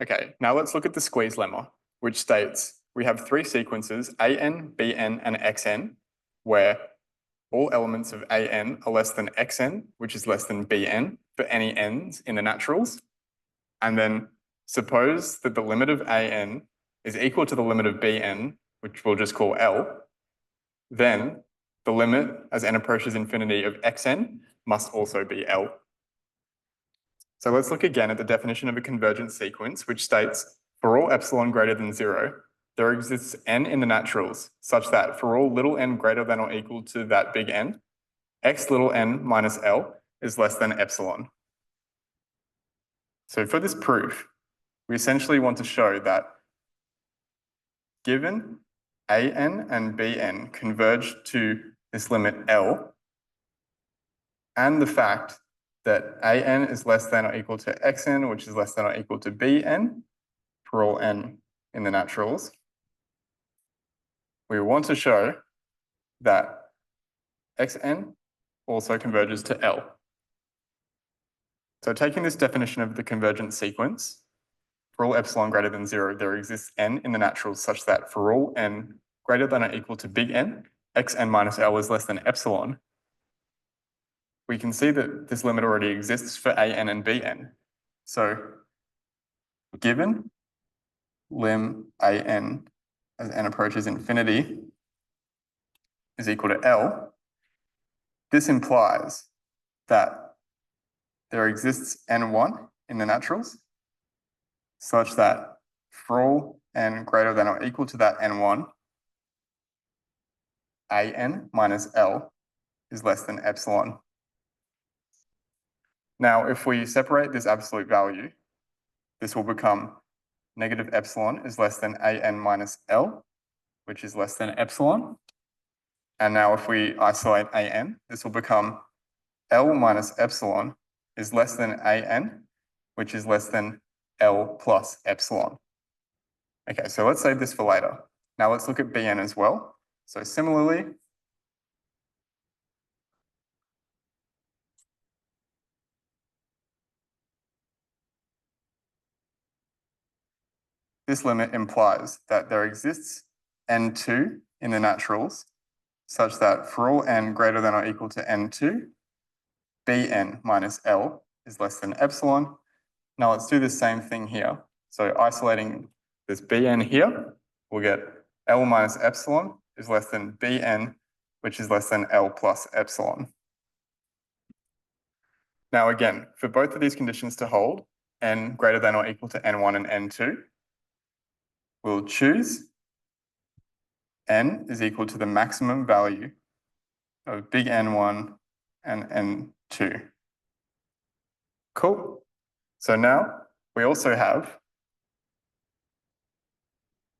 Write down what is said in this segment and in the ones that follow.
Okay, now let's look at the squeeze lemma, which states we have three sequences, an, bn, and xn, where all elements of an are less than xn, which is less than bn, for any n's in the naturals. And then suppose that the limit of an is equal to the limit of bn, which we'll just call L, then the limit as n approaches infinity of xn must also be L. So let's look again at the definition of a convergent sequence, which states for all epsilon greater than 0, there exists n in the naturals such that for all little n greater than or equal to that big N, x little n minus L is less than epsilon. So for this proof, we essentially want to show that given an and bn converge to this limit L, and the fact that an is less than or equal to xn, which is less than or equal to bn, for all n in the naturals, we want to show that xn also converges to L. So taking this definition of the convergent sequence, for all epsilon greater than 0, there exists n in the naturals such that for all n greater than or equal to big N, xn minus L is less than epsilon. We can see that this limit already exists for an and bn. So given lim an as n approaches infinity is equal to L, this implies that there exists n1 in the naturals such that for all n greater than or equal to that n1, an minus L is less than epsilon. Now, if we separate this absolute value, this will become negative epsilon is less than an minus L, which is less than epsilon. And now if we isolate an, this will become L minus epsilon is less than an, which is less than L plus epsilon. Okay, so let's save this for later. Now let's look at bn as well. So similarly, this limit implies that there exists n2 in the naturals such that for all n greater than or equal to n2, bn minus L is less than epsilon. Now let's do the same thing here. So isolating this bn here, we'll get L minus epsilon is less than bn, which is less than L plus epsilon. Now again, for both of these conditions to hold, n greater than or equal to n1 and n2, we'll choose n is equal to the maximum value of big N1 and N2. Cool. So now we also have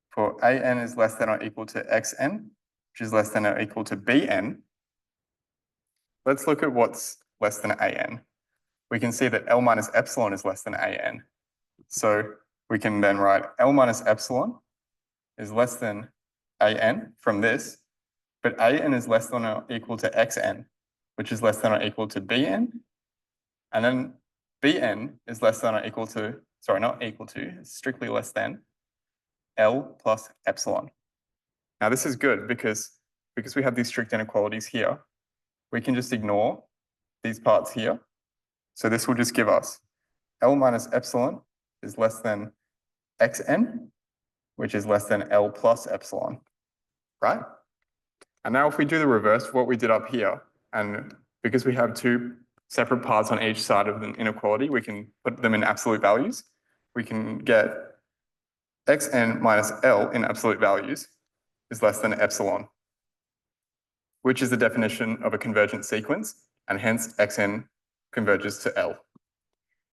for an is less than or equal to xn, which is less than or equal to bn. Let's look at what's less than an. We can see that L minus epsilon is less than an. So we can then write L minus epsilon is less than an from this, but an is less than or equal to xn, which is less than or equal to bn. And then bn is less than or equal to, sorry, not equal to, it's strictly less than L plus epsilon. Now this is good because we have these strict inequalities here, we can just ignore these parts here. So this will just give us L minus epsilon is less than xn, which is less than L plus epsilon, right? And now if we do the reverse of what we did up here, and because we have two separate parts on each side of an inequality, we can put them in absolute values. We can get xn minus L in absolute values is less than epsilon, which is the definition of a convergent sequence, and hence xn converges to L.